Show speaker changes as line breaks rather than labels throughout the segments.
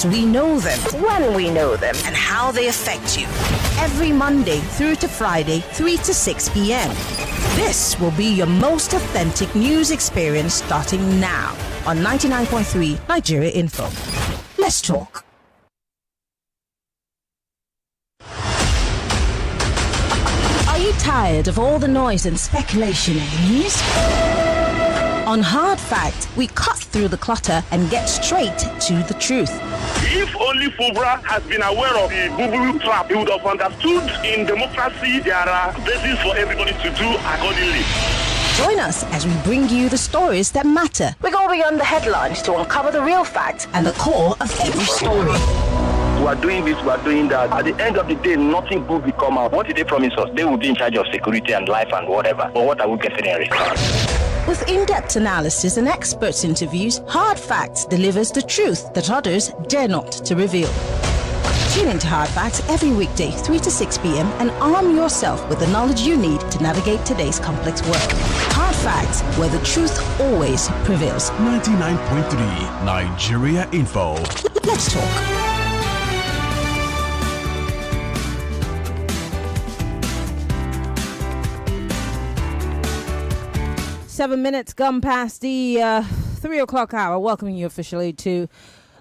We know them, when we know them, and how they affect you. Every Monday through to Friday, 3 to 6 p.m. This will be your most authentic news experience starting now on 99.3 Nigeria Info. Let's talk. Are you tired of all the noise and speculation in the news? On Hard Fact, we cut through the clutter and get straight to the truth.
If only Fubra has been aware of the Google trap, he would have understood in democracy there are bases for everybody to do accordingly.
Join us as we bring you the stories that matter. We go beyond the headlines to uncover the real facts and the core of every story.
We are doing this, we are doing that. At the end of the day, nothing good will come out. What did they promise us? They will be in charge of security and life and whatever. But what are we getting in return?
With in-depth analysis and experts interviews, Hard Facts delivers the truth that others dare not to reveal. Tune into Hard Facts every weekday, 3 to 6 p.m. and arm yourself with the knowledge you need to navigate today's complex world. Hard Facts, where the truth always prevails.
99.3 Nigeria Info.
Let's talk. 7 minutes gone past the 3 o'clock hour, welcoming you officially to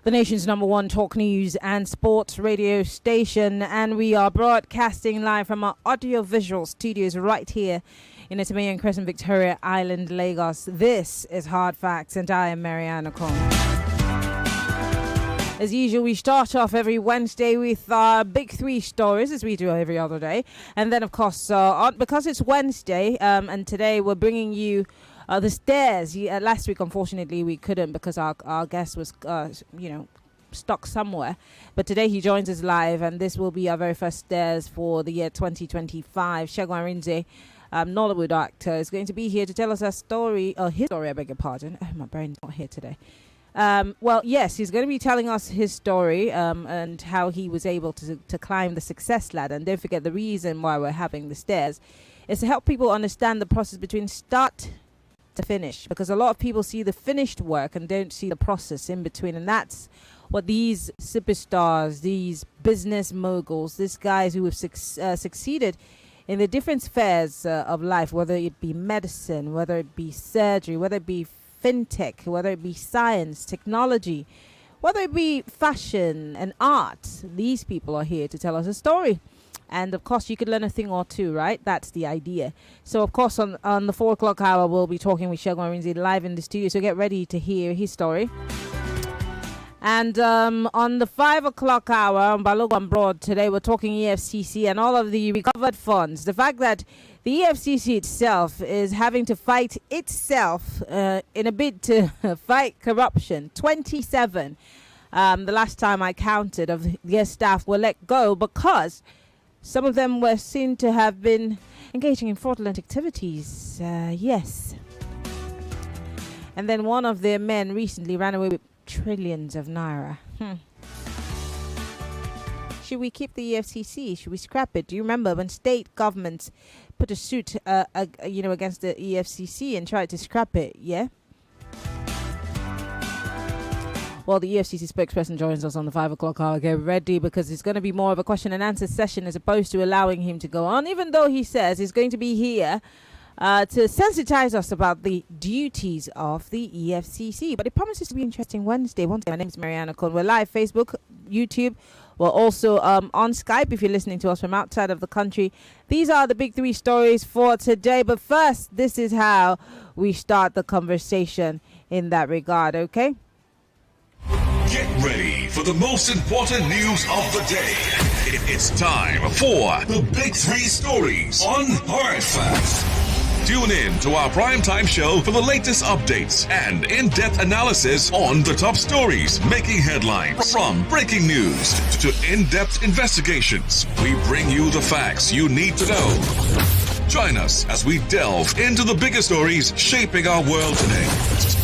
the nation's #1 talk news and sports radio station. And we are broadcasting live from our audio-visual studios right here in Atamayan Crescent, Victoria Island, Lagos. This is Hard Facts, and I am Maryann Okon. As usual, we start off every Wednesday with our big three stories, as we do every other day. And then, of course, because it's Wednesday, and today we're bringing you the stairs. Last week, unfortunately, we couldn't because our guest was, stuck somewhere. But today he joins us live, and this will be our very first stairs for the year 2025. Segun Arinze, Nollywood actor, is going to be here to tell us his story, I beg your pardon. Oh, my brain's not here today. Well, yes, he's going to be telling us his story and how he was able to climb the success ladder. And don't forget, the reason why we're having the stairs is to help people understand the process between start to finish. Because a lot of people see the finished work and don't see the process in between. And that's what these superstars, these business moguls, these guys who have succeeded in the different spheres of life, whether it be medicine, whether it be surgery, whether it be fintech, whether it be science, technology, whether it be fashion and art, these people are here to tell us a story. And of course, you could learn a thing or two, right? That's the idea. So, of course, on the 4 o'clock hour, we'll be talking with Segun Arinze live in the studio. So get ready to hear his story. And on the 5 o'clock hour on Balogun Broad today, we're talking EFCC and all of the recovered funds. The fact that the EFCC itself is having to fight itself in a bid to fight corruption. 27, the last time I counted, of their staff were let go because some of them were seen to have been engaging in fraudulent activities. Yes. And then one of their men recently ran away with trillions of naira. Should we keep the EFCC? Should we scrap it? Do you remember when state governments put a suit against the EFCC and tried to scrap it? Yeah. Well, the EFCC spokesperson joins us on the 5 o'clock hour. Get ready, because it's going to be more of a question and answer session as opposed to allowing him to go on, even though he says he's going to be here to sensitize us about the duties of the EFCC. But it promises to be an interesting Wednesday. Once again, my name is Maryann Okon. We're live, Facebook, YouTube. We're also on Skype if you're listening to us from outside of the country. These are the big three stories for today. But first, this is how we start the conversation in that regard, okay?
Get ready for the most important news of the day. It's time for the big three stories on Hard Facts. Tune in to our primetime show for the latest updates and in-depth analysis on the top stories making headlines. From breaking news to in-depth investigations, we bring you the facts you need to know. Join us as we delve into the biggest stories shaping our world today.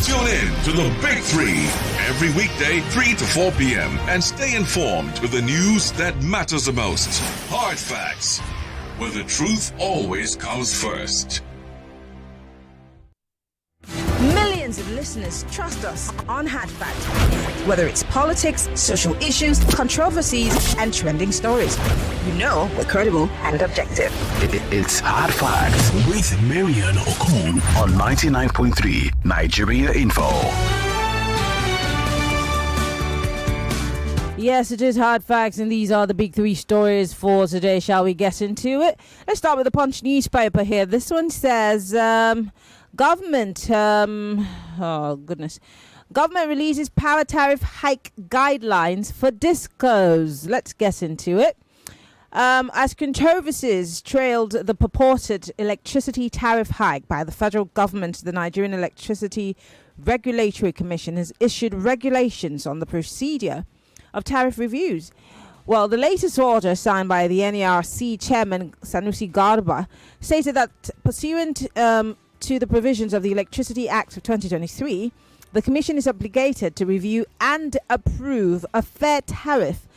Tune in to the Big Three every weekday, 3 to 4 p.m. and stay informed with the news that matters the most. Hard Facts, where the truth always comes first.
Millions millions of listeners trust us on Hard Facts. Whether it's politics, social issues, controversies, and trending stories, you know we're credible and objective.
It's Hard Facts with Maryann Okon on 99.3 Nigeria Info.
Yes, it is Hard Facts, and these are the big three stories for today. Shall we get into it? Let's start with the Punch newspaper here. This one says, government, government releases power tariff hike guidelines for discos. Let's get into it. As controversies trailed the purported electricity tariff hike by the federal government, the Nigerian Electricity Regulatory Commission has issued regulations on the procedure of tariff reviews. Well, the latest order signed by the NERC chairman Sanusi Garba stated that pursuant to the provisions of the Electricity Act of 2023, the Commission is obligated to review and approve a fair tariff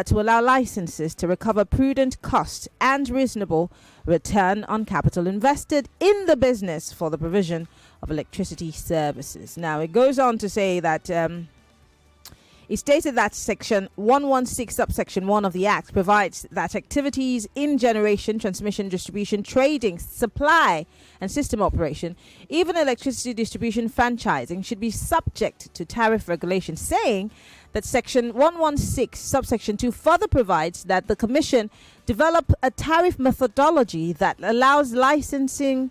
to allow licenses to recover prudent cost and reasonable return on capital invested in the business for the provision of electricity services. Now, it goes on to say that it stated that Section 116, subsection 1 of the Act provides that activities in generation, transmission, distribution, trading, supply, and system operation, even electricity distribution franchising, should be subject to tariff regulation, saying that Section 116, subsection 2 further provides that the Commission develop a tariff methodology that allows licensees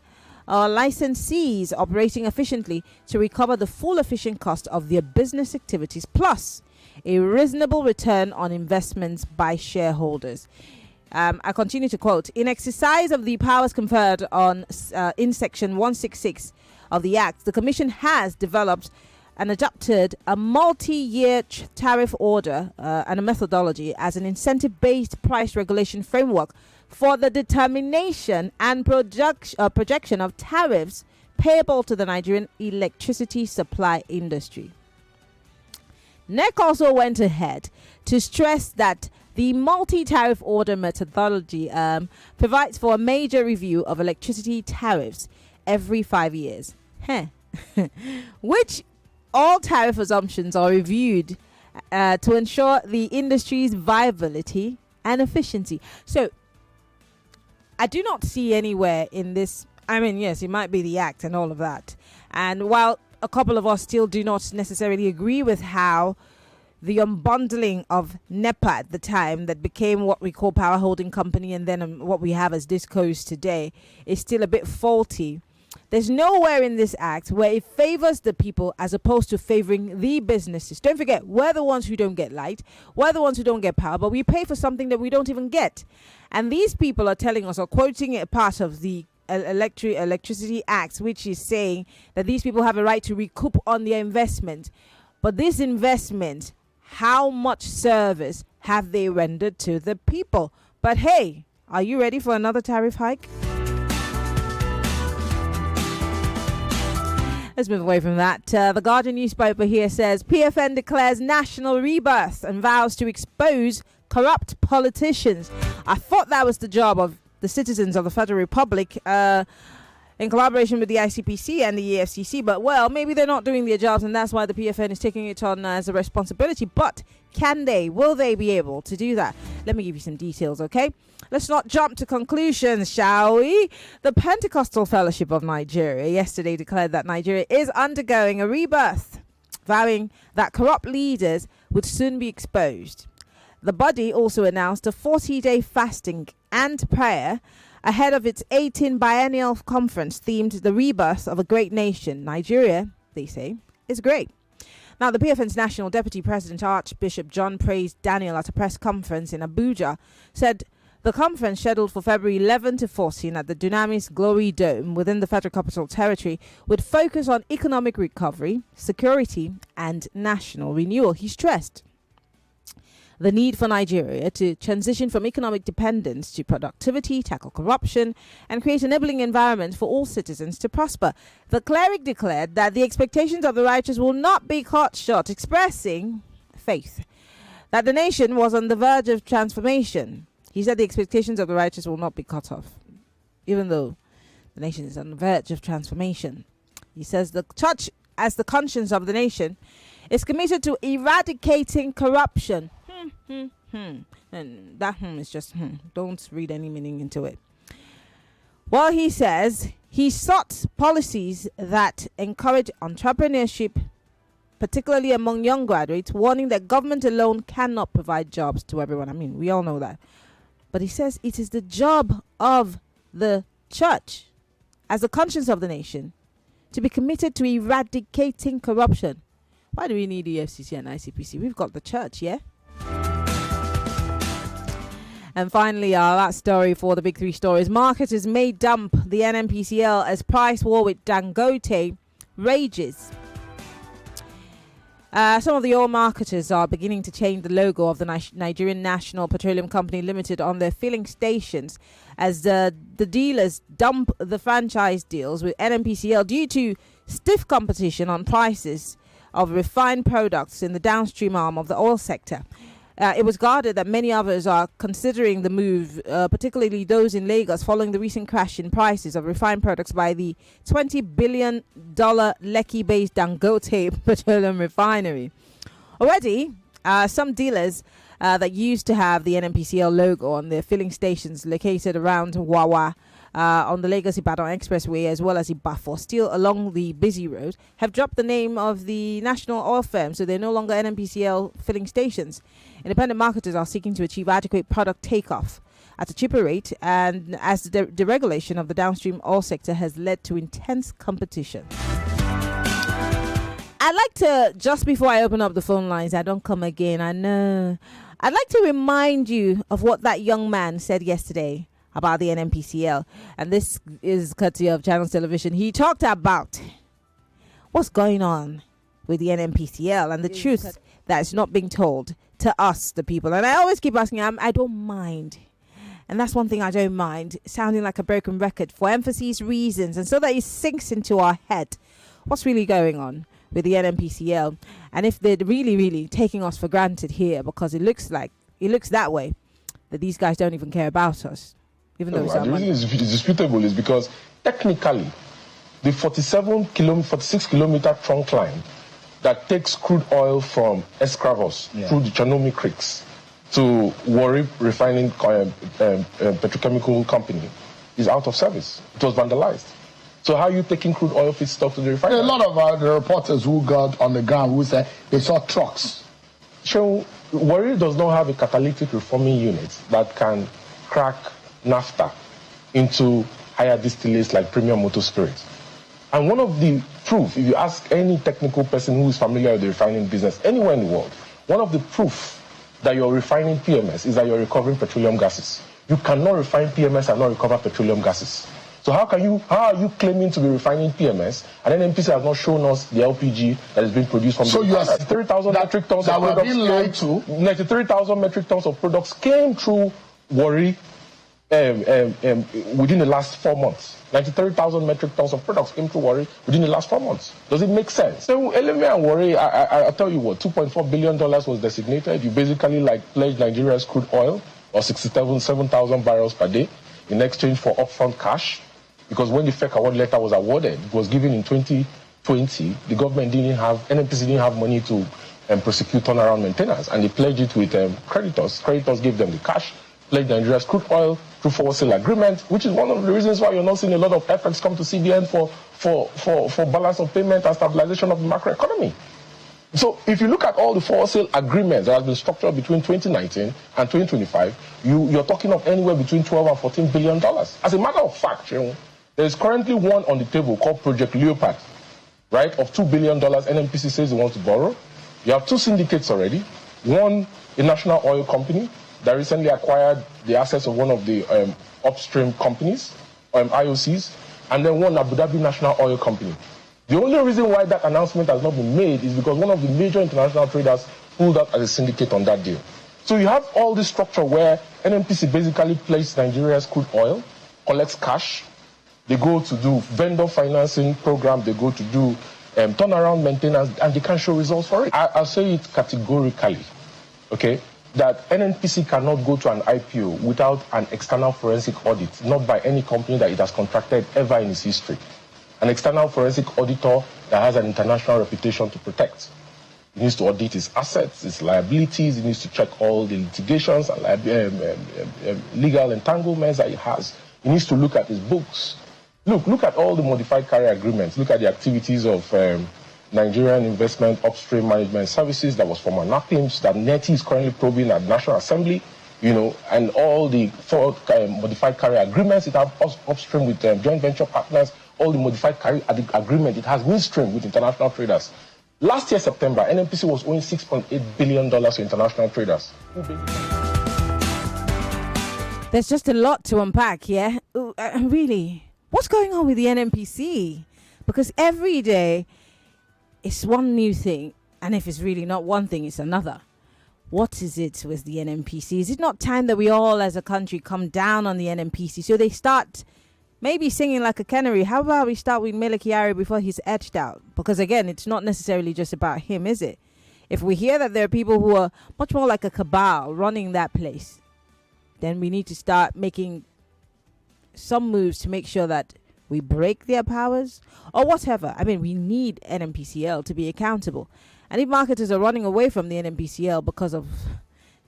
operating efficiently to recover the full efficient cost of their business activities, plus a reasonable return on investments by shareholders. I continue to quote, in exercise of the powers conferred on in Section 166 of the Act, the Commission has developed and adopted a multi-year tariff order and a methodology as an incentive-based price regulation framework for the determination and projection of tariffs payable to the Nigerian electricity supply industry. NEC also went ahead to stress that the multi-tariff order methodology provides for a major review of electricity tariffs every 5 years, which all tariff assumptions are reviewed to ensure the industry's viability and efficiency. So, I do not see anywhere in this, I mean, yes, it might be the Act and all of that. And while a couple of us still do not necessarily agree with how the unbundling of NEPA at the time that became what we call Power Holding Company and then what we have as DISCOs today is still a bit faulty. There's nowhere in this Act where it favors the people as opposed to favoring the businesses. Don't forget, we're the ones who don't get light. We're the ones who don't get power, but we pay for something that we don't even get. And these people are telling us or quoting a part of the Electricity Act, which is saying that these people have a right to recoup on their investment. But this investment, how much service have they rendered to the people? But hey, are you ready for another tariff hike? Let's move away from that. The Guardian newspaper here says PFN declares national rebirth and vows to expose corrupt politicians. I thought that was the job of the citizens of the Federal Republic in collaboration with the ICPC and the EFCC, but well, maybe they're not doing their jobs and that's why the PFN is taking it on as a responsibility. But will they be able to do that? Let me give you some details, okay? Let's not jump to conclusions, shall we? The Pentecostal Fellowship of Nigeria yesterday declared that Nigeria is undergoing a rebirth, vowing that corrupt leaders would soon be exposed. The body also announced a 40-day fasting and prayer ahead of its 18th biennial conference themed The Rebirth of a Great Nation. Nigeria, they say, is great. Now, the PFN's National Deputy President, Archbishop John Praise Daniel, at a press conference in Abuja, said the conference, scheduled for February 11 to 14 at the Dunamis Glory Dome within the Federal Capital Territory, would focus on economic recovery, security, and national renewal. He stressed the need for Nigeria to transition from economic dependence to productivity, tackle corruption, and create an enabling environment for all citizens to prosper. The cleric declared that the expectations of the righteous will not be cut short, expressing faith that the nation was on the verge of transformation. He said the expectations of the righteous will not be cut off, even though the nation is on the verge of transformation. He says the church as the conscience of the nation, is committed to eradicating corruption. And that is just don't read any meaning into it. Well, he says he sought policies that encourage entrepreneurship, particularly among young graduates, warning that government alone cannot provide jobs to everyone. I mean, we all know that. But he says it is the job of the church, as the conscience of the nation, to be committed to eradicating corruption. Why do we need the FCC and ICPC? We've got the church, yeah? And finally, our last story for the big three stories. Marketers may dump the NNPCL as price war with Dangote rages. Some of the oil marketers are beginning to change the logo of the Nigerian National Petroleum Company Limited on their filling stations as the dealers dump the franchise deals with NNPCL due to stiff competition on prices of refined products in the downstream arm of the oil sector. It was guarded that many others are considering the move, particularly those in Lagos, following the recent crash in prices of refined products by the $20 billion Lekki-based Dangote petroleum refinery. Already, some dealers that used to have the NNPCL logo on their filling stations located around Wawa, on the Lagos-Ibadan Expressway, as well as Ibafo, still along the busy road, have dropped the name of the national oil firm, so they're no longer NNPCL filling stations. Independent marketers are seeking to achieve adequate product takeoff at a cheaper rate, and as the deregulation of the downstream oil sector has led to intense competition. I'd like to, just before I open up the phone lines, I don't come again, I know. I'd like to remind you of what that young man said yesterday about the NNPCL, and this is courtesy of Channels Television. He talked about what's going on with the NNPCL and the truth that's not being told to us, the people. And I always keep asking, I don't mind, and that's one thing I don't mind, sounding like a broken record for emphasis reasons, and so that it sinks into our head what's really going on with the NNPCL, and if they're really taking us for granted here, because it looks that way, that these guys don't even care about us. Even though
the reason it's disputable is because technically the 46 kilometer trunk line that takes crude oil from Escravos through the Chanomi creeks to Warri refining petrochemical company is out of service. It was vandalized. So how are you taking crude oil feedstock to the refinery?
A lot of the reporters who got on the ground who said they saw trucks.
So Warri does not have a catalytic reforming unit that can crack naphtha into higher distillates like premium motor spirits. And one of the proof, if you ask any technical person who is familiar with the refining business anywhere in the world, one of the proof that you're refining PMS is that you're recovering petroleum gases. You cannot refine PMS and not recover petroleum gases. So how are you claiming to be refining PMS, and then NNPC has not shown us the LPG that is being produced from
so
the 93,000 metric tons of products. 93,000 metric tons of products came through Warri within the last 4 months. 93,000 metric tons of products came through Warri within the last 4 months. Does it make sense? So Eleme and Warri, I'll tell you what, $2.4 billion was designated. You basically pledged Nigeria's crude oil, or 7,000 barrels per day, in exchange for upfront cash. Because when the fake award letter was awarded, it was given in 2020, the government NNPC didn't have money to prosecute turnaround maintenance, and they pledged it with creditors. Creditors gave them the cash, pledged Nigeria's crude oil through forward sale agreement, which is one of the reasons why you're not seeing a lot of FX come to CBN for balance of payment and stabilization of the macroeconomy. So if you look at all the forward sale agreements that have been structured between 2019 and 2025, you're talking of anywhere between $12 and $14 billion. As a matter of fact, there is currently one on the table called Project Leopard, right, of $2 billion NNPC says they want to borrow. You have two syndicates already. One, a national oil company that recently acquired the assets of one of the upstream companies, IOCs, and then one Abu Dhabi National Oil Company. The only reason why that announcement has not been made is because one of the major international traders pulled out as a syndicate on that deal. So you have all this structure where NNPC basically places Nigeria's crude oil, collects cash, they go to do vendor financing program, they go to do turnaround maintenance, and they can't show results for it. I'll say it categorically, okay, that NNPC cannot go to an IPO without an external forensic audit, not by any company that it has contracted ever in its history. An external forensic auditor that has an international reputation to protect. It needs to audit its assets, its liabilities. It needs to check all the litigations and legal entanglements that it has. It needs to look at its books. Look at all the modified carrier agreements. Look at the activities of Nigerian Investment Upstream Management Services, that was former NAPIMS, that NETI is currently probing at National Assembly, and all the four modified carrier agreements it has upstream with joint venture partners, all the modified carrier agreement it has midstream with international traders. Last year, September, NNPC was owing $6.8 billion to international traders.
There's just a lot to unpack, yeah? Really. What's going on with the NNPC? Because every day it's one new thing, and if it's really not one thing, it's another. What is it with the NNPC? Is it not time that we all as a country come down on the NNPC so they start maybe singing like a canary? How about we start with Mele Kyari before he's etched out? Because again, it's not necessarily just about him, is it? If we hear that there are people who are much more like a cabal running that place, then we need to start making some moves to make sure that we break their powers or whatever. I mean, we need NNPCL to be accountable. And if marketers are running away from the NNPCL because of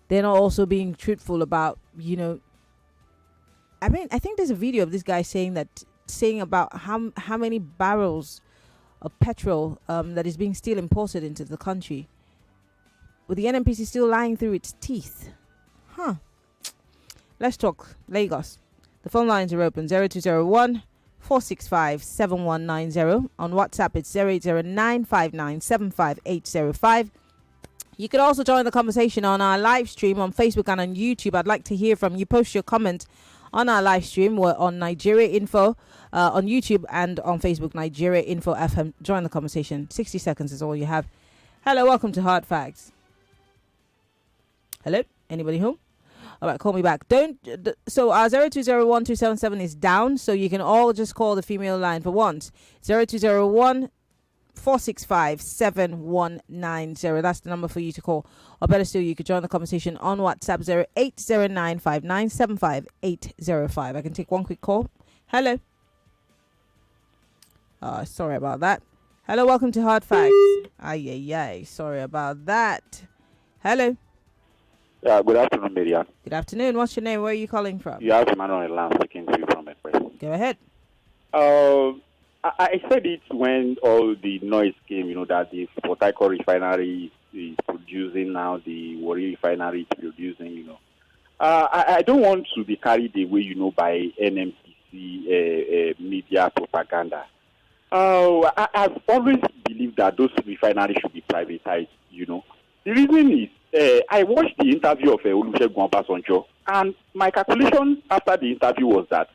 they're not also being truthful about, I mean, I think there's a video of this guy saying about how many barrels of petrol that is being still imported into the country, with the NNPC still lying through its teeth. Let's talk Lagos. The phone lines are open. 0201 465 7190. On WhatsApp, it's 0809 5975805. You can also join the conversation on our live stream on Facebook and on YouTube. I'd like to hear from you. Post your comment on our live stream. We're on Nigeria Info on YouTube and on Facebook, Nigeria Info FM. Join the conversation. 60 seconds is all you have. Hello, welcome to Hard Facts. Hello, anybody home? All right, call me back. So our 0201 is down, so you can all just call the female line for once. 0201 465 7190. That's the number for you to call. Or better still, you could join the conversation on WhatsApp 0809 5975805. I can take one quick call. Hello. Sorry about that. Hello, welcome to Hard Facts. Sorry about that. Hello.
Yeah, good afternoon, Maryann.
Good afternoon. What's your name? Where are you calling from?
You have Emmanuel Lam speaking to you from Express.
Go ahead.
I said it when all the noise came, that the Port Harcourt refinery is producing now, the Warri refinery is producing, I don't want to be carried away, by NNPC media propaganda. I've always believed that those refineries should be privatized, The reason is, I watched the interview of Olusegun Obasanjo, and my calculation after the interview was that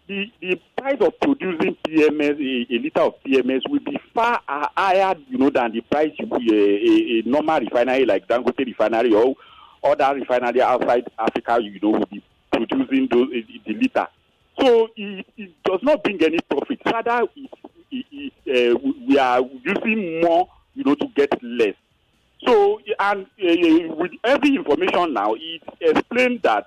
the price of producing PMS, a liter of PMS, will be far higher, than the price a normal refinery like Dangote refinery or other refinery outside Africa, will be producing the liter. So it does not bring any profit. Rather, we are using more, to get less. So, and with every information now, it explains that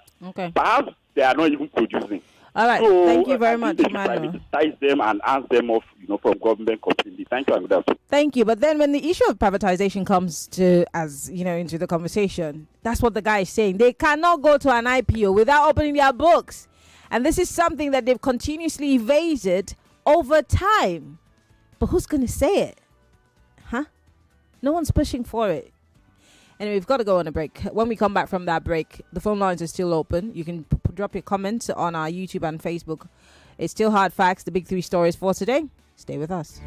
perhaps they are not even producing.
All right.
So,
thank you very much,
Emmanuel. Privatize them and ask them off, from government completely. Thank you, and good afternoon.
Thank you. But then when the issue of privatization comes to, into the conversation, that's what the guy is saying. They cannot go to an IPO without opening their books. And this is something that they've continuously evaded over time. But who's going to say it? No one's pushing for it. Anyway, we've got to go on a break. When we come back from that break, the phone lines are still open. You can drop your comments on our YouTube and Facebook. It's still Hard Facts, the big three stories for today. Stay with us.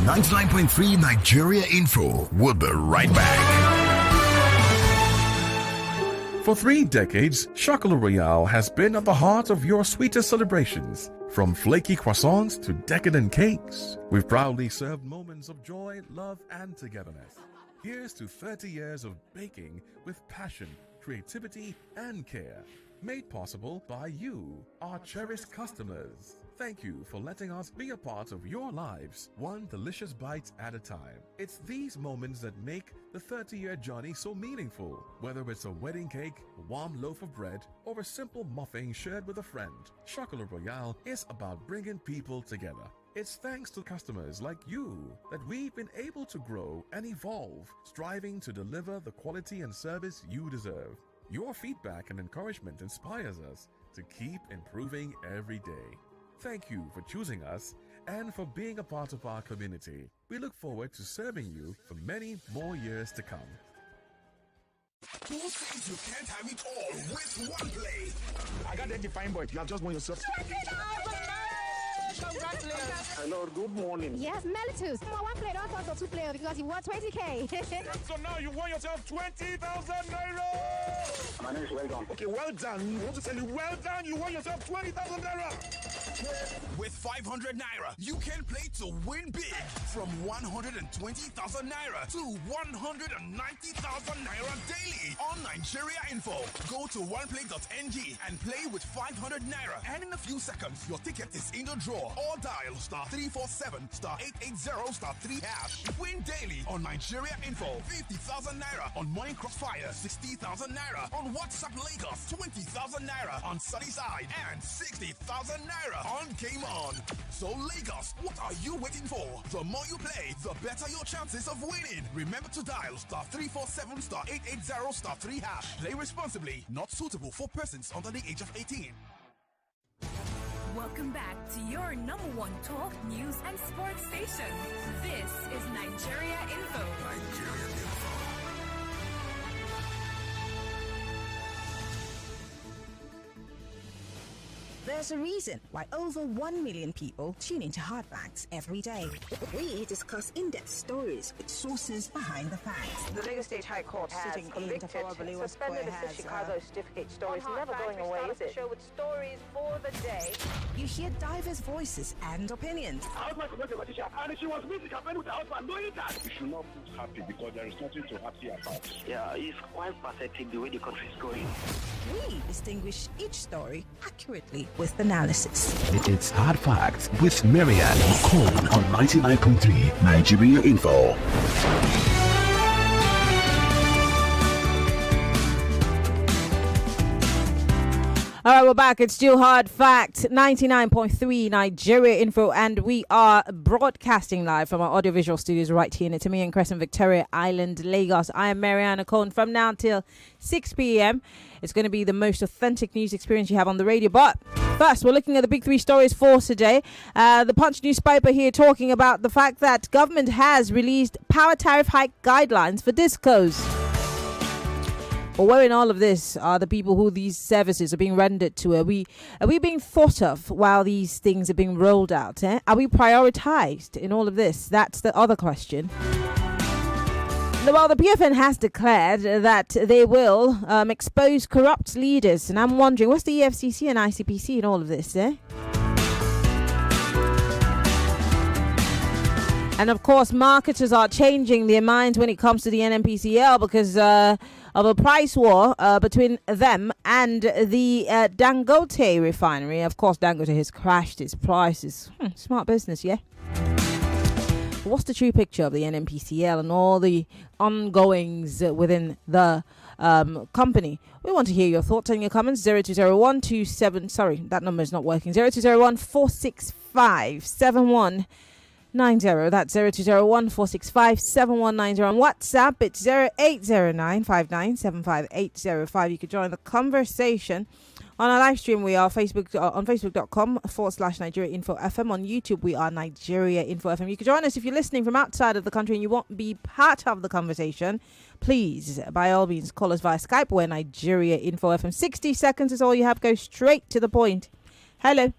99.3 Nigeria Info. We'll be right back.
For 3 decades, Chocolat Royale has been at the heart of your sweetest celebrations. From flaky croissants to decadent cakes, we've proudly served moments of joy, love, and togetherness. Here's to 30 years of baking with passion, creativity, and care. Made possible by you, our cherished customers. Thank you for letting us be a part of your lives, one delicious bite at a time. It's these moments that make the 30-year journey so meaningful. Whether it's a wedding cake, a warm loaf of bread, or a simple muffin shared with a friend, Chocolate Royale is about bringing people together. It's thanks to customers like you that we've been able to grow and evolve, striving to deliver the quality and service you deserve. Your feedback and encouragement inspires us to keep improving every day. Thank you for choosing us and for being a part of our community. We look forward to serving you for many more years to come.
Who thinks you can't have it all with one play?
I got that defined, but you have just won yourself.
Congratulations.
Hello, good morning.
Yes, Melitus. One player, don't talk to two players because you won 20K.
So now you won yourself 20,000 naira.
My name is Well Done.
Okay, well done. We want to tell you, well done. You won yourself 20,000 naira.
With 500 naira, you can play to win big. From 120,000 naira to 190,000 naira daily on Nigeria Info. Go to oneplay.ng and play with 500 naira. And in a few seconds, your ticket is in the draw. Or dial *347 *880 *3 hash. Win daily on Nigeria Info. 50,000 naira on Morning Crossfire. 60,000 naira on WhatsApp Lagos. 20,000 naira on Sunnyside. And 60,000 naira on Game On. So Lagos, what are you waiting for? The more you play, the better your chances of winning. Remember to dial *347 *880 *3 hash. Play responsibly. Not suitable for persons under the age of 18.
Welcome back to your number one talk, news, and sports station. This is Nigeria Info.
Nigeria Info.
There's a reason why over 1 million people tune into Hard Facts every day. We discuss in-depth stories with sources behind the facts.
The Lagos State High Court has convicted, suspended the Chicago certificate story. It's never going away, is it? Show with stories for the day.
You hear diverse voices and opinions.
And she was meeting her friend with her husband, knowing that.
You should not be happy because there is nothing to happy about. Yeah, it's quite pathetic the way the country is going.
We distinguish each story accurately with analysis.
It's Hard Facts with Maryann Okon on 99.3 Nigeria Info.
All right, we're back. It's still Hard Fact, 99.3 Nigeria Info, and we are broadcasting live from our audiovisual studios right here in Itimi and Crescent, Victoria Island, Lagos. I am Maryann Okon. From now until 6 p.m. It's going to be the most authentic news experience you have on the radio. But first, we're looking at the big three stories for today. The Punch newspaper here talking about the fact that government has released power tariff hike guidelines for discos. But where in all of this are the people who these services are being rendered to? Are we being thought of while these things are being rolled out? Are we prioritized in all of this? That's the other question. Well, the PFN has declared that they will expose corrupt leaders. And I'm wondering, what's the EFCC and ICPC in all of this, And of course, marketers are changing their minds when it comes to the NNPCL because of a price war between them and the Dangote refinery. Of course, Dangote has crashed its prices. Smart business, yeah? What's the true picture of the NNPCL and all the ongoings within the company? We want to hear your thoughts and your comments. 020127. Sorry, that number is not working. 0201 465 7190. That's 0201 465 7190. On WhatsApp, it's 0809 5975805. You could join the conversation. On our live stream, we are on facebook.com/Nigeria Info FM. On YouTube, we are Nigeria Info FM. You can join us if you're listening from outside of the country and you won't be part of the conversation. Please, by all means, call us via Skype. We're Nigeria Info FM. 60 seconds is all you have. Go straight to the point. Hello.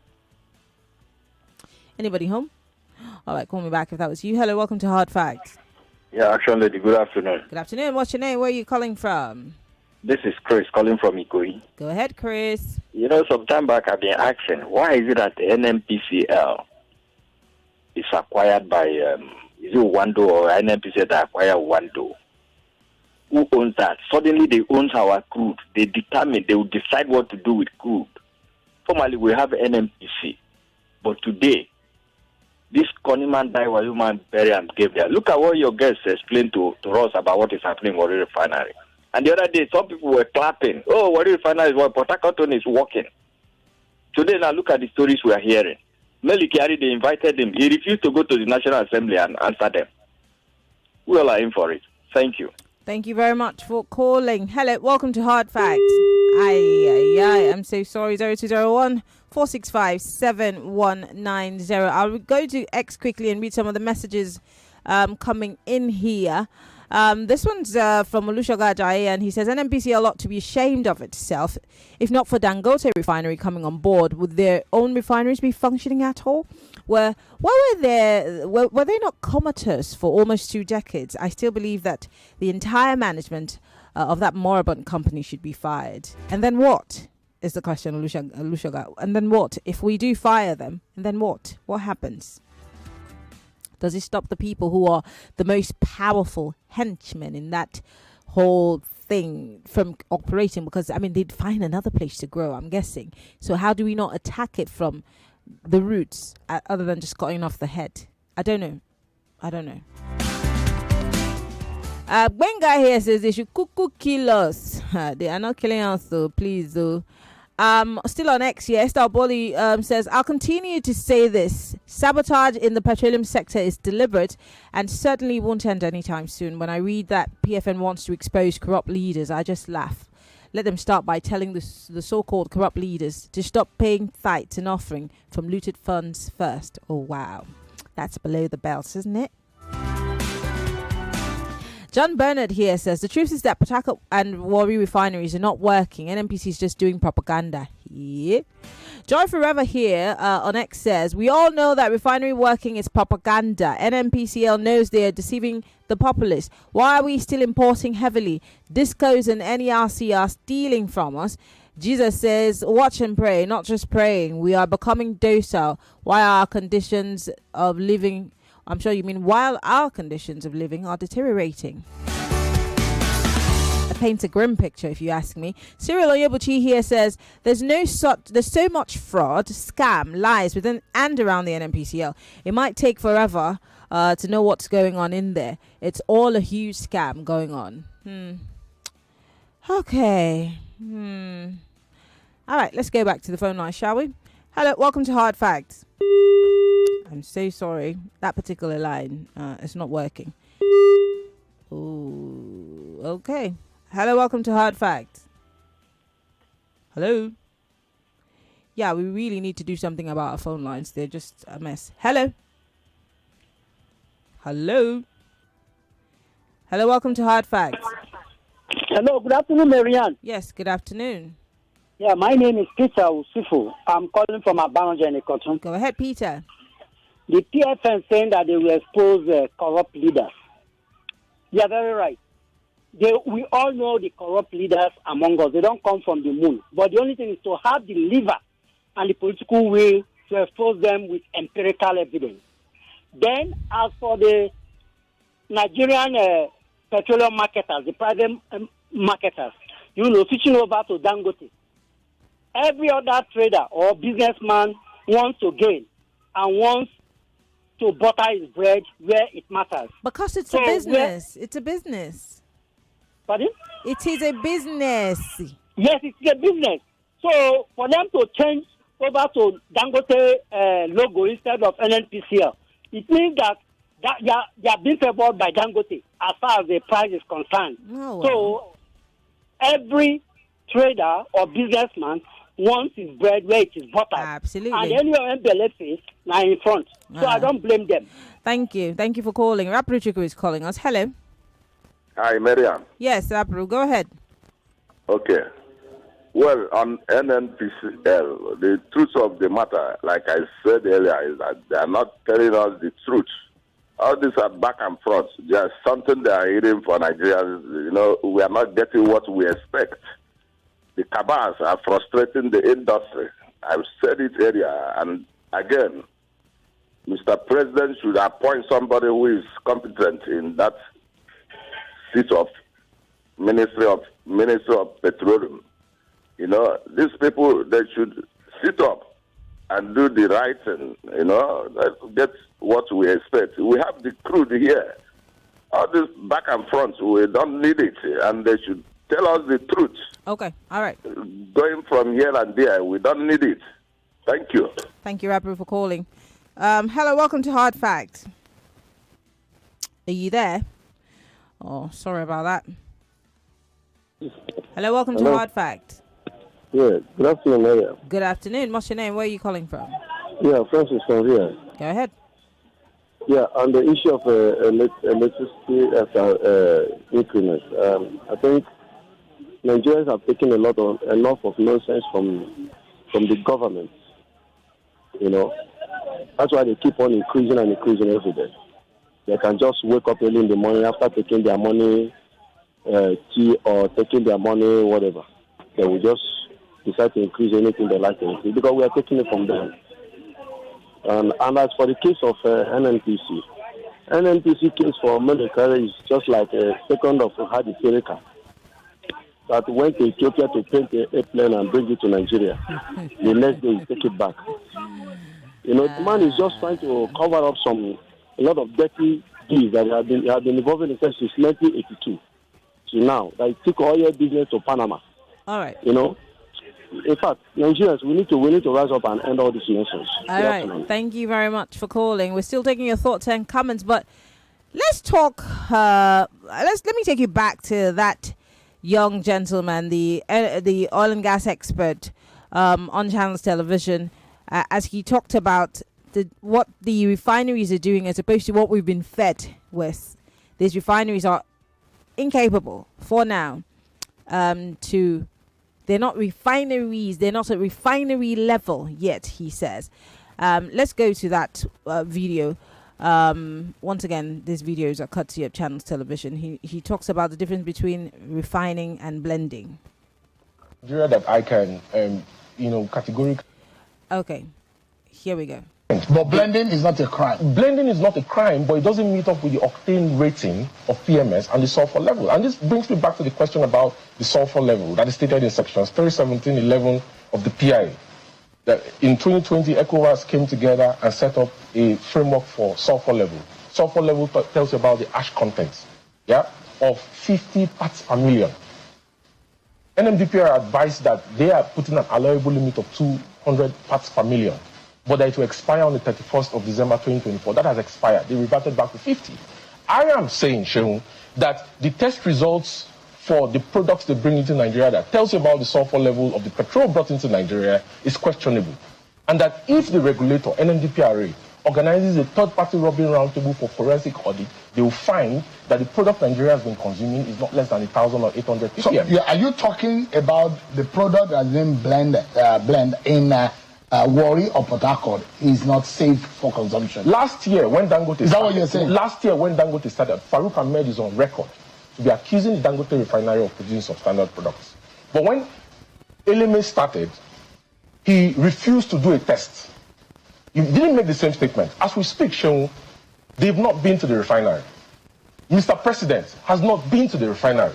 Anybody home? All right, call me back if that was you. Hello, welcome to Hard Facts.
Yeah, Action Lady, good afternoon.
Good afternoon. What's your name? Where are you calling from?
This is Chris calling from Ikoyi.
Go ahead, Chris.
You know, some time back I've been asking, why is it that the NNPCL is acquired by, is it Wando or NNPCL that acquired Wando? Who owns that? Suddenly they own our crude. They will decide what to do with crude. Formerly we have NNPC. But today, this Koniman Daiwa human Maryann gave there. Look at what your guests explained to us about what is happening in Warri Refinery. And the other day, some people were clapping. Oh, Warri Refinery is what Port Harcourt is working. Today, now look at the stories we are hearing. Meli Kyari, they invited him. He refused to go to the National Assembly and answer them. We all are in for it. Thank you.
Thank you very much for calling. Hello, welcome to Hard Facts. I'm so sorry. 0201 465 7190. I'll go to X quickly and read some of the messages coming in here. This one's from Olushoga Ajayi, and he says NNPCL ought to be ashamed of itself. If not for Dangote refinery coming on board, would their own refineries be functioning at all? Were they not comatose for almost 2 decades? I still believe that the entire management of that moribund company should be fired. And then what? Is the question, Olushoga. And then what? If we do fire them, and then what? What happens? Does it stop the people who are the most powerful henchmen in that whole thing from operating? Because, I mean, they'd find another place to grow, I'm guessing. So how do we not attack it from the roots other than just cutting off the head? I don't know. Benga here says they should kill us. They are not killing us, though. Please, though. Still on X, yes. Esther Boli says, I'll continue to say this. Sabotage in the petroleum sector is deliberate and certainly won't end anytime soon. When I read that PFN wants to expose corrupt leaders, I just laugh. Let them start by telling the so-called corrupt leaders to stop paying tithes and offering from looted funds first. Oh, wow. That's below the belt, isn't it? John Bernard here says, the truth is that Port Harcourt and Warri refineries are not working. NNPC is just doing propaganda. Yeah. Joy Forever here on X says, we all know that refinery working is propaganda. NNPCL knows they are deceiving the populace. Why are we still importing heavily? Discos and NERC are stealing from us. Jesus says, watch and pray, not just praying. We are becoming docile. Why are our conditions of living... I'm sure you mean while our conditions of living are deteriorating. It paints a grim picture, if you ask me. Cyril Oyebuchi here says there's so much fraud, scam, lies within and around the NNPCL. It might take forever to know what's going on in there. It's all a huge scam going on. Okay. All right, let's go back to the phone line, shall we? Hello, welcome to Hard Facts. I'm so sorry. That particular line is not working. Ooh, okay. Hello, welcome to Hard Facts. Hello? Yeah, we really need to do something about our phone lines. They're just a mess. Hello? Hello? Hello, welcome to Hard Facts.
Hello, good afternoon, Maryann.
Yes, good afternoon.
Yeah, my name is Peter Usufu. I'm calling from Abaranja in Ekotun.
Go ahead, Peter.
The PFN saying that they will expose corrupt leaders. They are very right. We all know the corrupt leaders among us. They don't come from the moon. But the only thing is to have the liver and the political will to expose them with empirical evidence. Then, as for the Nigerian petroleum marketers, the private marketers, switching over to Dangote, every other trader or businessman wants to gain and wants to butter his bread where it matters.
Because it's a business. It's a business.
Pardon?
It is a business.
Yes, it's a business. So for them to change over to Dangote logo instead of NNPCL, it means that they are being favored by Dangote as far as the price is concerned.
Oh, wow.
So every trader or businessman wants his bread where it is buttered.
Absolutely.
And anyone is now in front. So I don't blame them.
Thank you. Thank you for calling. Rapruchiku is calling us. Hello.
Hi, Maryann.
Yes, Rapru. Go ahead.
Okay. Well, on NNPCL, the truth of the matter, like I said earlier, is that they are not telling us the truth. All these are back and forth. There's something they are eating for Nigerians. We are not getting what we expect. The cabals are frustrating the industry. I've said it earlier, and again, Mr. President should appoint somebody who is competent in that seat of Ministry of Petroleum. These people, they should sit up and do the right thing, get what we expect. We have the crude here. All this back and front, we don't need it, and they should tell us the truth.
Okay, all right.
Going from here and there, we don't need it. Thank you.
Thank you, Rapper, for calling. Hello, welcome to Hard Fact. Are you there? Oh, sorry about that. Hello, welcome to Hard Fact.
Yeah, good afternoon, Maria.
Good afternoon. What's your name? Where are you calling from?
Yeah, Francis from here.
Go ahead.
Yeah, on the issue of electricity increments, I think Nigerians have taken enough of nonsense from the government. That's why they keep on increasing and increasing every day. They can just wake up early in the morning after taking their money, tea, or taking their money, whatever. They will just decide to increase anything they like to increase because we are taking it from them. And as for the case of NNPC case for America is just like a second of Hadi Serika that went to Ethiopia to paint a plane and bring it to Nigeria. The next day, he take it back. The man is just trying to cover up a lot of dirty deeds that have been involved in since 1982 to now. That took all your business to Panama.
All right.
In fact, Nigerians, we need to rise up and end all these nonsense.
All right. Thank you very much for calling. We're still taking your thoughts and comments, but let's talk. Let me take you back to that young gentleman, the oil and gas expert on Channels Television, as he talked about what the refineries are doing as opposed to what we've been fed with. These refineries are incapable for now they're not refineries. They're not at refinery level yet, he says. Let's go to that video. Once again, these videos are courtesy of Channels Television. He talks about the difference between refining and blending.
That I can, categorically.
Okay, here we go.
But blending is not a crime.
Blending is not a crime, but it doesn't meet up with the octane rating of PMS and the sulfur level. And this brings me back to the question about the sulfur level that is stated in sections 317.11 of the PIA. That in 2020, ECOWAS came together and set up a framework for sulfur level. Sulfur level tells you about the ash content, of 50 parts per million. NMDPR advised that they are putting an allowable limit of 200 parts per million. But that it will expire on the 31st of December 2024. That has expired. They reverted back to 50. I am saying, Shehu, that the test results for the products they bring into Nigeria that tells you about the sulfur level of the petrol brought into Nigeria is questionable. And that if the regulator, NNPCL, organizes a third-party Robin Roundtable for forensic audit, they will find that the product Nigeria has been consuming is not less than 1,000 or 800 ppm.
So, are you talking about the product that has been blend in Warri or Port Harcourt is not safe for consumption?
Last year, when Dangote
is that what you're saying?
Last year, when Dangote started, Farouk Ahmed is on record to be accusing the Dangote refinery of producing substandard products. But when LMA started, he refused to do a test. He didn't make the same statement. As we speak, Shehu, they've not been to the refinery. Mr. President has not been to the refinery.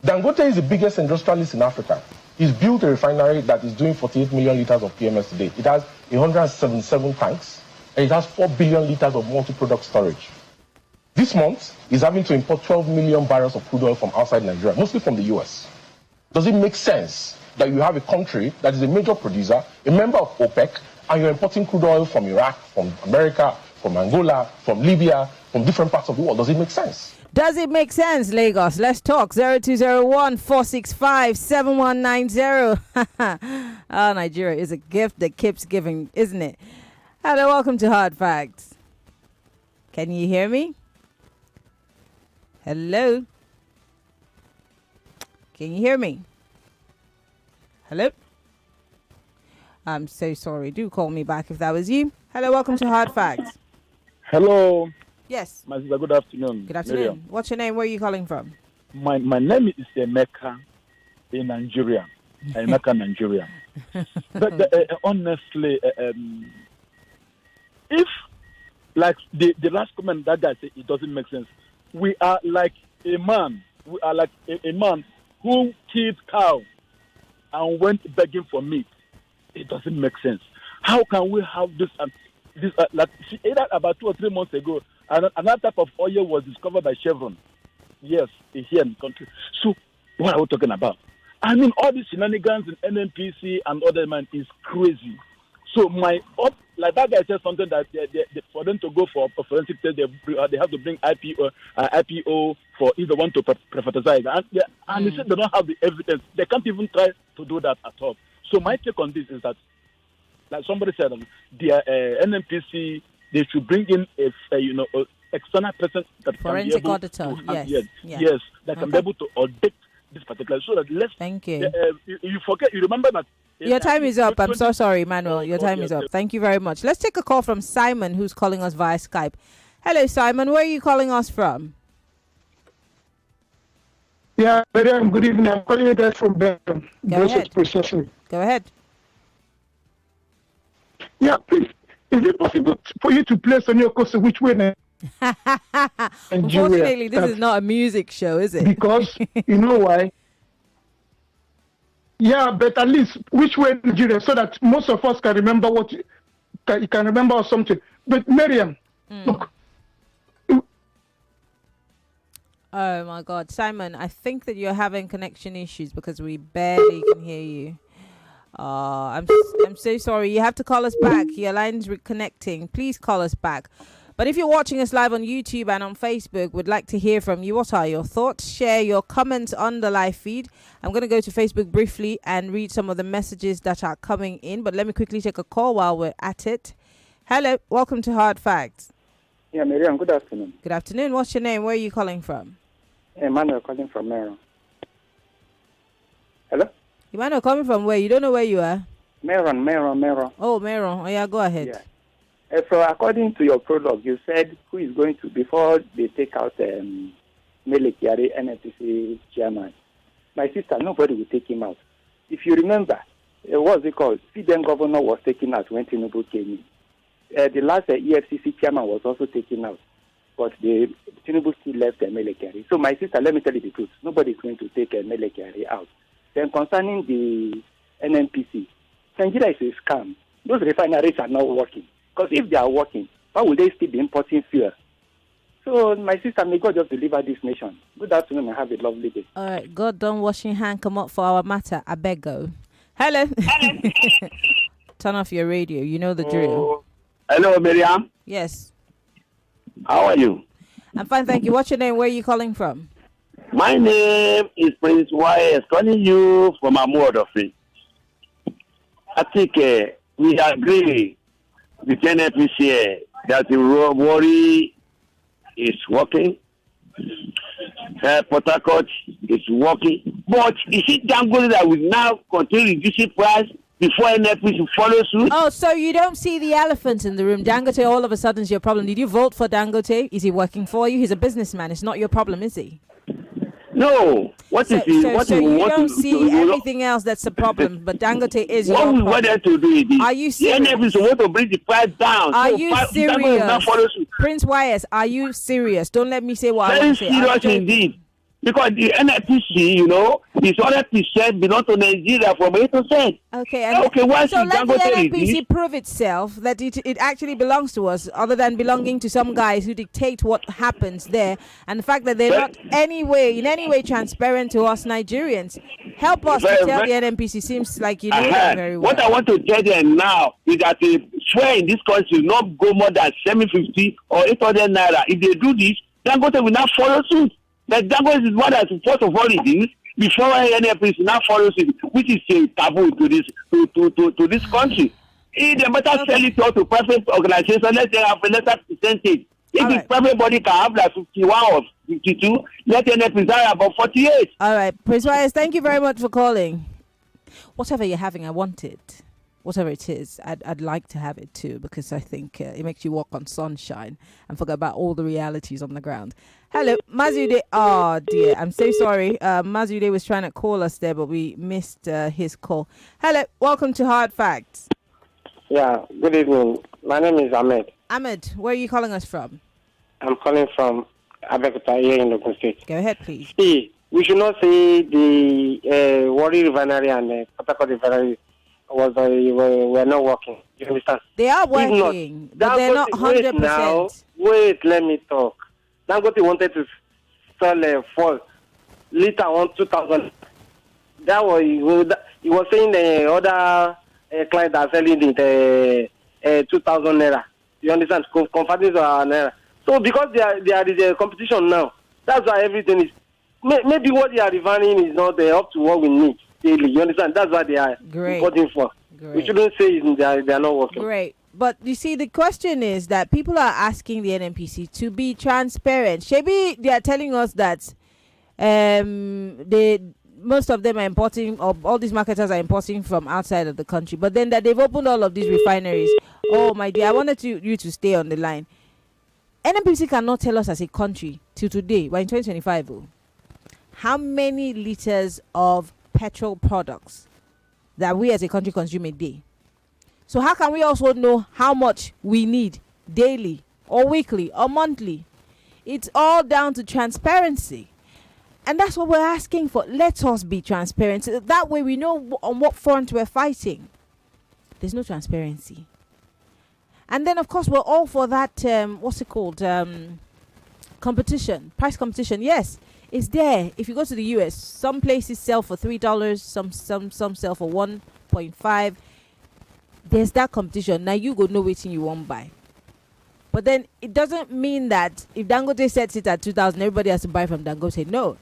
Dangote is the biggest industrialist in Africa. He's built a refinery that is doing 48 million liters of PMS today. It has 177 tanks, and it has 4 billion liters of multi-product storage. This month, he's having to import 12 million barrels of crude oil from outside Nigeria, mostly from the US. Does it make sense that you have a country that is a major producer, a member of OPEC, and you're importing crude oil from Iraq, from America, from Angola, from Libya, from different parts of the world? Does it make sense?
Does it make sense, Lagos? Let's talk. 0201-465-7190. Oh, Nigeria is a gift that keeps giving, isn't it? Hello, welcome to Hard Facts. Can you hear me? Hello? Can you hear me? Hello? I'm so sorry. Do call me back if that was you. Hello, welcome to Hard Facts.
Hello.
Yes.
My sister, good afternoon.
Good afternoon.
Miriam.
What's your name? Where are you calling from?
My name is Emeka in Nigeria. Emeka, Nigeria. But honestly, if, like the last comment that guy said, it doesn't make sense. We are like a man. We are like a man who killed cow and went begging for meat. It doesn't make sense. How can we have this? Like either about 2 or 3 months ago, another type of oil was discovered by Chevron. Yes, here in the country. So what are we talking about? I mean, all these shenanigans in NNPC and other man is crazy. So like that guy said something that for them to go for a forensic test, they have to bring IPO for either one to privatize. And they said they don't have the evidence. They can't even try to do that at all. So my take on this is that, like somebody said, the NNPC, they should bring in a external person that
forensic
can be able
auditor.
to yes, that can be able to audit this particular. So that
thank you.
You remember that.
Your time is up. I'm so sorry, Manuel. Your time is up. Thank you very much. Let's take a call from Simon, who's calling us via Skype. Hello, Simon. Where are you calling us from?
Yeah, Maryann, good evening. I'm calling you guys from Belgium.
Go ahead.
Processing.
Go ahead.
Yeah, please. Is it possible for you to play Sonny Okoso which way now?
Unfortunately, this is not a music show, is it?
Because, you know why? Yeah, but at least which way Nigeria, so that most of us can remember you can remember or something. But Maryann, look.
Oh my God, Simon, I think that you're having connection issues because we barely can hear you. I'm so sorry. You have to call us back. Your line's reconnecting. Please call us back. But if you're watching us live on YouTube and on Facebook, we'd like to hear from you. What are your thoughts? Share your comments on the live feed. I'm going to go to Facebook briefly and read some of the messages that are coming in. But let me quickly take a call while we're at it. Hello. Welcome to Hard Facts.
Yeah, Maryann, good afternoon.
Good afternoon. What's your name? Where are you calling from?
Emmanuel calling from Meron. Hello?
Emmanuel coming from where? You don't know where you are?
Meron.
Oh, Meron. Oh, yeah, go ahead.
Yeah. So according to your prologue, you said who is going to, before they take out Mele Kyari, NNPC chairman. My sister, nobody will take him out. If you remember, what's it called? CBN governor was taken out when Tinubu came in. The last EFCC chairman was also taken out. But Tinubu still left Mele Kyari. So my sister, let me tell you the truth. Nobody is going to take Mele Kyari out. Then concerning the NNPC, Nigeria is a scam. Those refineries are not working. Because if they are working, why would they still be importing fuel? So my sister, may God just deliver this nation. Good afternoon and have a lovely day.
All right. God don't wash your hand, come up for our matter. I beg go. Hello. Turn off your radio. You know the drill.
Hello, Maryann.
Yes.
How are you?
I'm fine, thank you. What's your name? Where are you calling from?
My name is Prince Y.S. calling you from Amuodofi. I think we agree with NNPCL that the worry is working. Port Harcourt is working. But is it Dangote that will now continue reducing price before NNPCL follow suit?
Oh, so you don't see the elephant in the room. Dangote all of a sudden is your problem. Did you vote for Dangote? Is he working for you? He's a businessman. It's not your problem, is he?
No. So you
don't see everything else that's a problem, but Dangote is your problem.
What we wanted to do is
are you serious?
The NNPCL want to bring the price down.
Are you serious? Prince YS, are you serious? Don't let me say what I want to say.
Very serious indeed. Because the NNPC, is 100% belong to Nigeria from 8%.
Okay,
why
so let the NNPC prove itself that it actually belongs to us, other than belonging to some guys who dictate what happens there, and the fact that they're not in any way transparent to us Nigerians. Help us to tell the NNPC. Seems like you know that very well.
What I want to tell them now is that the fuel in this country will not go more than 750 or 800 naira. If they do this, Dangote will not follow suit. That Dangote is one that first of all it is before NNPCL now follows it, which is a taboo to this country. They better sell it all to private organizations. Let them have a lesser percentage. If the private body can have like 51 or 52, let NNPCL have about 48.
All right, Prince Wise, thank you very much for calling. Whatever you're having, I want it. Whatever it is, I'd like to have it too, because I think it makes you walk on sunshine and forget about all the realities on the ground. Hello, Mazude. Oh dear, I'm so sorry. Mazude was trying to call us there, but we missed his call. Hello, welcome to Hard Facts.
Yeah, good evening. My name is Ahmed.
Ahmed, where are you calling us from?
I'm calling from Abeokuta here in Ogun State.
Go ahead, please.
See, we should not say the Warri refinery and Port Harcourt refinery were not working. You understand?
They are
If not,
working, but they're not
Dangote-
100%.
Wait now. Wait, let me talk. Dangote wanted to sell for liter on 2,000. That was he was saying the other clients are selling it 2,000 naira. You understand? Converting to our naira. So because there is a competition now, that's why everything is. Maybe what they are refining is not up to what we need daily. You understand? That's what they are importing for.
Great.
We shouldn't say they are not working.
Great. But you see, the question is that people are asking the NNPC to be transparent. Maybe they are telling us that most of them are importing, or all these marketers are importing from outside of the country. But then that they've opened all of these refineries. Oh, my dear, I wanted you to stay on the line. NNPC cannot tell us as a country till today, we're in 2025, how many liters of petrol products that we as a country consume a day. So how can we also know how much we need daily or weekly or monthly? It's all down to transparency. And that's what we're asking for. Let us be transparent. That way we know on what front we're fighting. There's no transparency. And then, of course, we're all for that, what's it called? Competition, price competition. Yes, it's there. If you go to the US, some places sell for $3, some sell for 1.5. There's that competition. Now you go know which you won't buy. But then it doesn't mean that if Dangote sets it at 2,000, everybody has to buy from Dangote. No.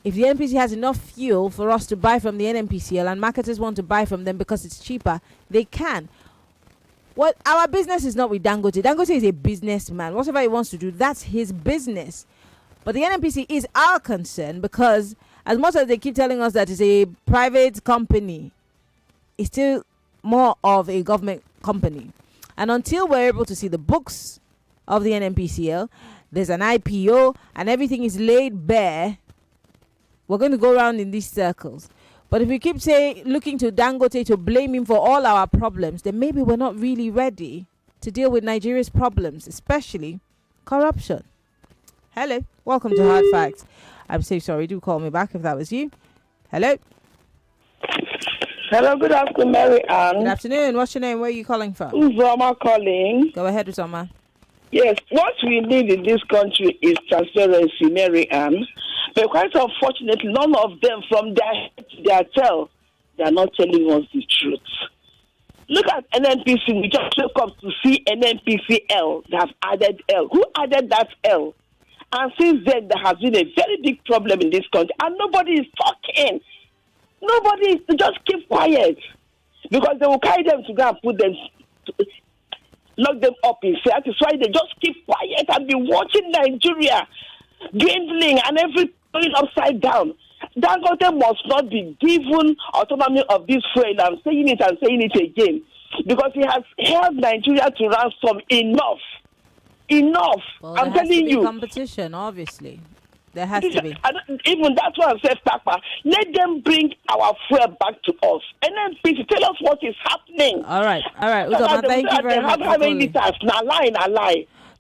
If the NNPC has enough fuel for us to buy from the NNPCL and marketers want to buy from them because it's cheaper, they can. Well, our business is not with Dangote. Dangote is a businessman. Whatever he wants to do, that's his business. But the NNPC is our concern because as much as they keep telling us that it's a private company, it's still more of a government company. And until we're able to see the books of the NNPCL, there's an IPO and everything is laid bare, we're going to go around in these circles. But if we keep looking to Dangote to blame him for all our problems, then maybe we're not really ready to deal with Nigeria's problems, especially corruption. Hello, welcome to Hard Facts. I'm so sorry, do call me back if that was you. Hello.
Hello, good afternoon, Maryann.
Good afternoon. What's your name? Where are you calling from?
Uzoma calling.
Go ahead, Uzoma.
Yes, what we need in this country is transparency, Maryann. But quite unfortunately, none of them from their head to their tail, they are not telling us the truth. Look at NNPC. We just woke up to see NNPCL. They have added L. Who added that L? And since then, there has been a very big problem in this country. And nobody is talking. Nobody is to just keep quiet. Because they will carry them to go and put them, lock them up in cells. That's why they just keep quiet and be watching Nigeria dwindling and everything going upside down. Dangote must not be given autonomy of this fuel. I'm saying it and saying it again. Because he has held Nigeria to ransom enough.
Well,
I'm telling you.
Competition, obviously. There has to be.
Even that's why I said, Papa, let them bring our fuel back to us. And then please tell us what is happening.
All right. Uzoma, thank you very much for calling.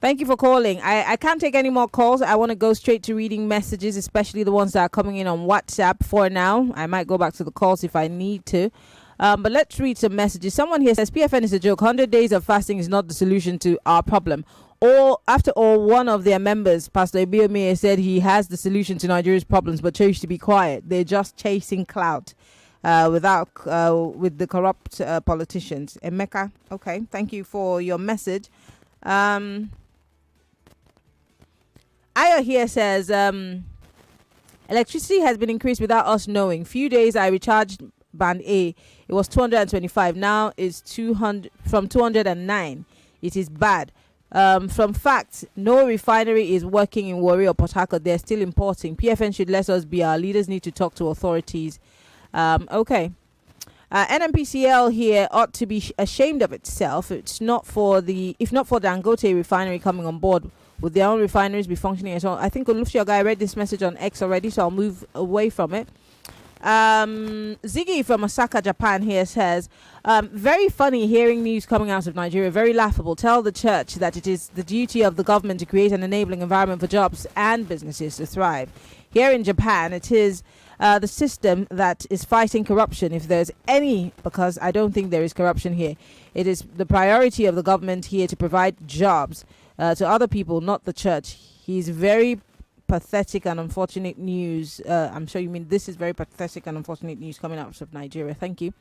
Thank you for calling. I can't take any more calls. I want to go straight to reading messages, especially the ones that are coming in on WhatsApp for now. I might go back to the calls if I need to. But let's read some messages. Someone here says, PFN is a joke. 100 days of fasting is not the solution to our problem. After all, one of their members, Pastor Ibiome, said he has the solution to Nigeria's problems, but chose to be quiet. They're just chasing clout with the corrupt politicians. Emeka, okay, thank you for your message. Aya here says, electricity has been increased without us knowing. Few days I recharged band A. It was 225. Now it's 200 from 209. It is bad. From facts, no refinery is working in Warri or Port Harcourt. They're still importing. PFN should let us be. Our leaders need to talk to authorities. Okay. NNPCL here ought to be ashamed of itself. If not for Dangote refinery coming on board, would their own refineries be functioning as well? I think Olufioga, I read this message on X already, so I'll move away from it. Ziggy from Osaka, Japan here says, very funny hearing news coming out of Nigeria, very laughable. Tell the church that it is the duty of the government to create an enabling environment for jobs and businesses to thrive. Here in Japan, it is the system that is fighting corruption, if there's any, because I don't think there is corruption here. It is the priority of the government here to provide jobs to other people, not the church. He's very pathetic and unfortunate news. I'm sure you mean this is very pathetic and unfortunate news coming out of Nigeria. Thank you.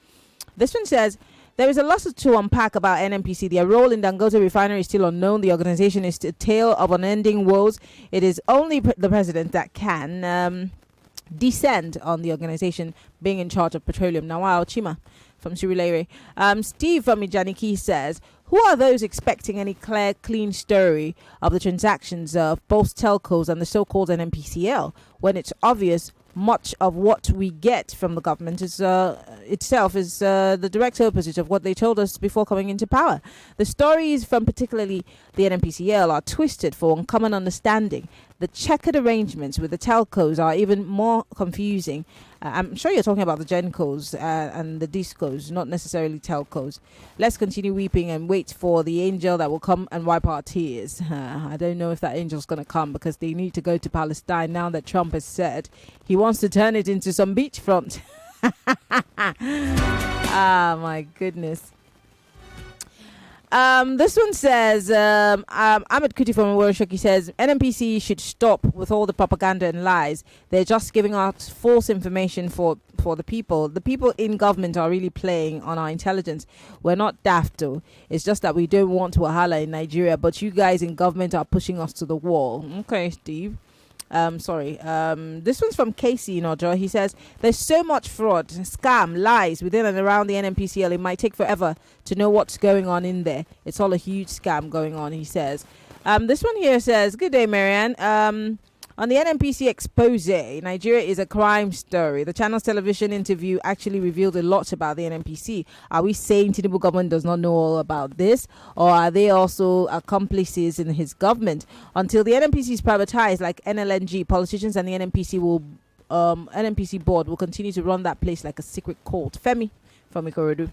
This one says, there is a lot to unpack about NNPC. Their role in Dangote refinery is still unknown. The organization is a tale of unending woes. It is only the president that can descend on the organization being in charge of petroleum. Nawao Chima from Surulere. Steve from Ijaniki says, who are those expecting any clear, clean story of the transactions of both telcos and the so-called NNPCL when it's obvious much of what we get from the government is itself is the direct opposite of what they told us before coming into power. The stories from particularly the NNPCL are twisted for uncommon understanding. The checkered arrangements with the telcos are even more confusing. I'm sure you're talking about the Gencos and the Discos, not necessarily telcos. Let's continue weeping and wait for the angel that will come and wipe our tears. I don't know if that angel's going to come because they need to go to Palestine now that Trump has said he wants to turn it into some beachfront. Ah, my goodness. This one says, Ahmed Kuti from Warshaki says, NNPC should stop with all the propaganda and lies. They're just giving out false information for the people. The people in government are really playing on our intelligence. We're not daft though. It's just that we don't want Wahala in Nigeria, but you guys in government are pushing us to the wall. Okay, Steve. Sorry. This one's from Casey in Ojo. He says, there's so much fraud, scam, lies within and around the NNPCL. It might take forever to know what's going on in there. It's all a huge scam going on, he says. This one here says, good day, Maryann. On the NNPC expose, Nigeria is a crime story. The channel's television interview actually revealed a lot about the NNPC. Are we saying Tinubu government does not know all about this? Or are they also accomplices in his government? Until the NNPC is privatized like NLNG, politicians and the NNPC board will continue to run that place like a secret cult. Femi from Ikorodu.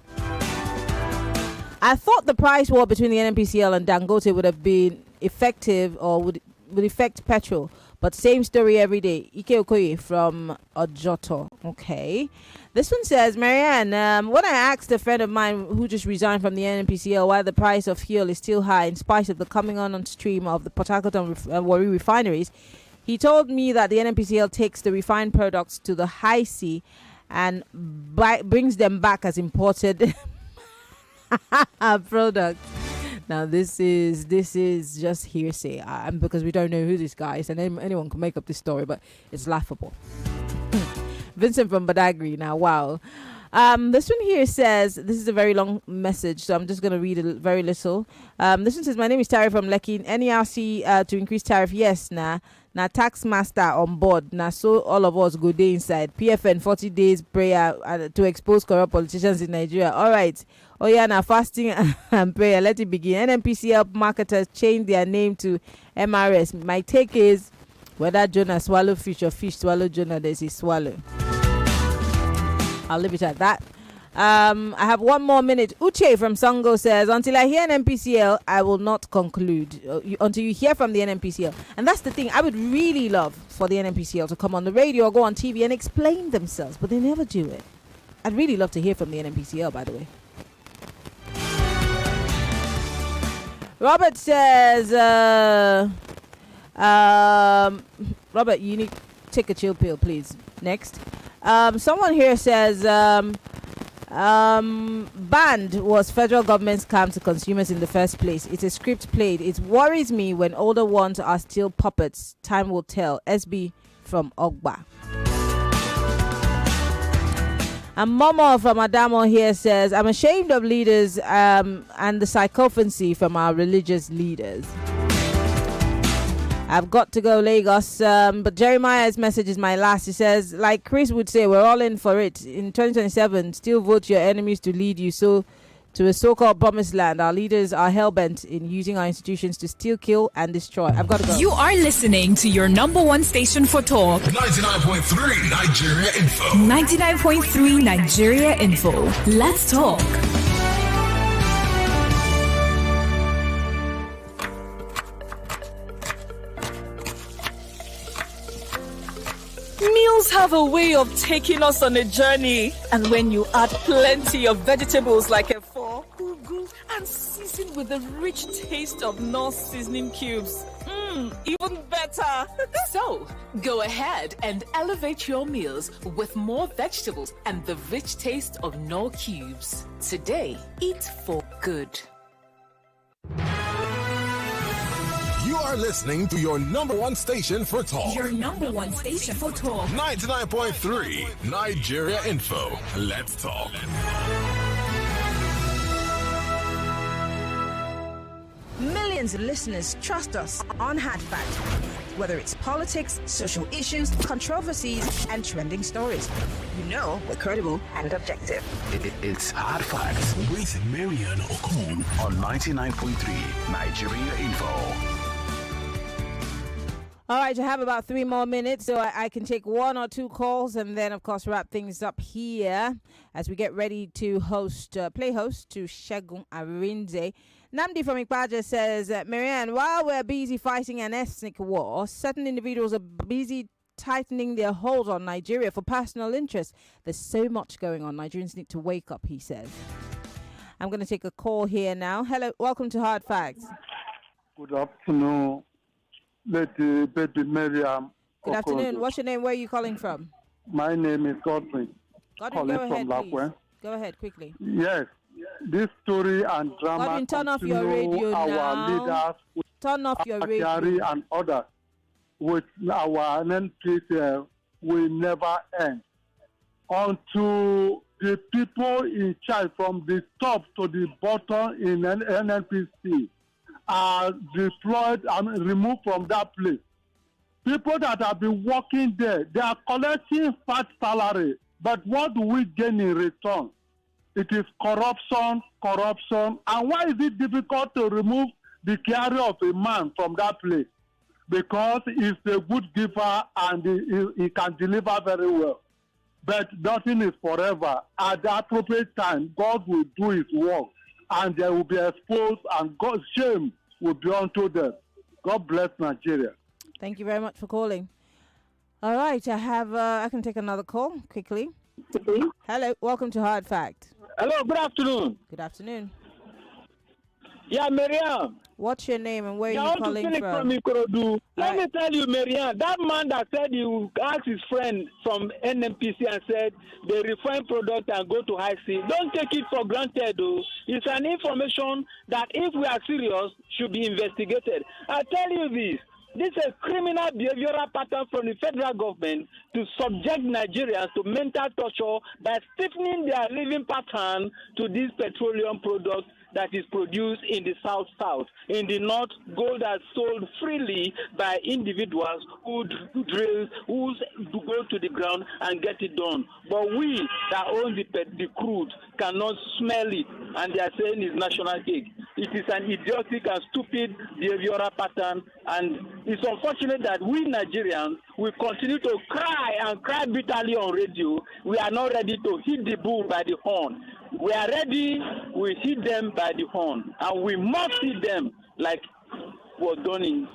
I thought the price war between the NNPCL and Dangote would have been effective or would affect petrol. But same story every day. Ike Okoye from Ojoto. Okay. This one says, Maryann, when I asked a friend of mine who just resigned from the NNPCL why the price of fuel is still high in spite of the coming on stream of the Port Harcourt and Warri refineries, he told me that the NNPCL takes the refined products to the high sea and brings them back as imported products. Now, this is just hearsay because we don't know who this guy is, and anyone can make up this story, but it's laughable. Vincent from Badagry. Now, wow. This one here says, this is a very long message, so I'm just going to read a very little. This one says, my name is Tarrif from Lekki. NERC to increase tariff, yes, na tax master on board. Now, so all of us go day inside. PFN 40 days prayer to expose corrupt politicians in Nigeria. All right. Oh yeah, now fasting and prayer. Let it begin. NNPCL marketers change their name to MRS. My take is whether Jonah swallow fish or fish swallow Jonah, there's a swallow. I'll leave it at that. I have one more minute. Uche from Sango says, until I hear NNPCL, I will not conclude. Until you hear from the NNPCL. And that's the thing. I would really love for the NNPCL to come on the radio or go on TV and explain themselves, but they never do it. I'd really love to hear from the NNPCL, by the way. Robert says, Robert, you need to take a chill pill, please. Next. Someone here says, banned was federal government's scam to consumers in the first place. It's a script played. It worries me when older ones are still puppets. Time will tell. SB from Ogba. And Momo from Adamo here says, I'm ashamed of leaders and the sycophancy from our religious leaders. I've got to go Lagos, but Jeremiah's message is my last. He says, like Chris would say, we're all in for it. In 2027, still vote your enemies to lead you to a so-called promised land. Our leaders are hell-bent in using our institutions to steal, kill, and destroy. I've got to go.
You are listening to your number one station for talk.
99.3 Nigeria Info.
99.3 Nigeria Info. Let's talk.
Meals have a way of taking us on a journey. And when you add plenty of vegetables like efo, ugu, and season with the rich taste of North seasoning cubes, even better.
So, go ahead and elevate your meals with more vegetables and the rich taste of Knorr cubes. Today, eat for good.
You are listening to your number one station for talk.
Your number one station for talk.
99.3 Nigeria Info. Let's talk.
Millions of listeners trust us on Hard Fact. Whether it's politics, social issues, controversies, and trending stories, you know we're credible and objective.
It's Hard Facts with Maryann Okon on 99.3 Nigeria Info.
All right, I have about 3 more minutes, so I can take 1 or 2 calls and then, of course, wrap things up here as we get ready to play host to Segun Arinze. Namdi from Ikpaja says, Maryann, while we're busy fighting an ethnic war, certain individuals are busy tightening their hold on Nigeria for personal interest. There's so much going on. Nigerians need to wake up, he says. I'm going to take a call here now. Hello, welcome to Hard Facts.
Good afternoon, Lady Baby Maryann.
Good afternoon. What's your name? Where are you calling from?
My name is Godwin.
Godwin, go ahead, please. Go ahead, quickly.
Yes. This story and drama
Godwin, turn off your radio
our
now.
leaders,
turn off your radio.
And others with our NNPCL will never end until the people in charge from the top to the bottom in NNPC are deployed and removed from that place. People that have been working there, they are collecting fat salary, but what do we gain in return? It is corruption. And why is it difficult to remove the career of a man from that place? Because he's a good giver and he can deliver very well. But nothing is forever. At the appropriate time, God will do his work and they will be exposed and God's shame will be unto them. God bless Nigeria.
Thank you very much for calling. All right, I can take another call quickly. Hello, welcome to Hard Fact.
Hello, good afternoon.
Good afternoon.
Yeah, Maryann.
What's your name and where are you calling from?
Let me tell you, Maryann, that man that said he asked his friend from NNPC and said they refine product and go to high sea. Don't take it for granted, though. It's an information that, if we are serious, should be investigated. I tell you this. This is a criminal behavioral pattern from the federal government to subject Nigerians to mental torture by stiffening their living pattern to these petroleum products that is produced in the south. In the north, gold is sold freely by individuals who drill, who go to the ground and get it done. But we that own the crude cannot smell it, and they are saying it's national cake. It is an idiotic and stupid behavioral pattern, and it's unfortunate that we Nigerians will continue to cry bitterly on radio. We are not ready to hit the bull by the horn. We are ready, we hit them by the horn, and we must hit them like was done in.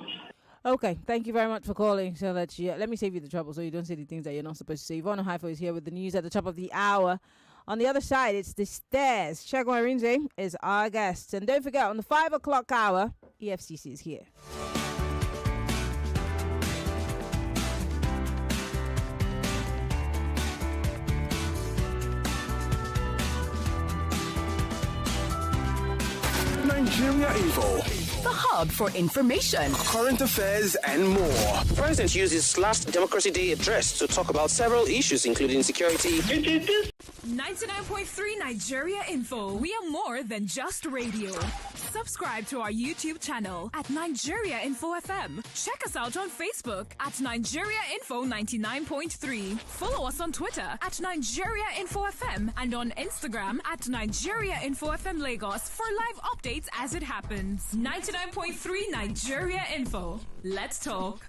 Okay, thank you very much for calling. So let me save you the trouble so you don't say the things that you're not supposed to say. Yvonne Haifo is here with the news at the top of the hour. On the other side, it's the stairs. Segun Arinze is our guest. And don't forget, on the 5 o'clock hour, EFCC is here.
Nigeria Info.
The hub for information,
current affairs, and more.
The president used his last Democracy Day address to talk about several issues, including security.
99.3 Nigeria Info. We are more than just radio. Subscribe to our YouTube channel at Nigeria Info FM. Check us out on Facebook at Nigeria Info 99.3. Follow us on Twitter at Nigeria Info FM and on Instagram at Nigeria Info FM Lagos for live updates as it happens. 99.3 Nigeria Info. Let's talk.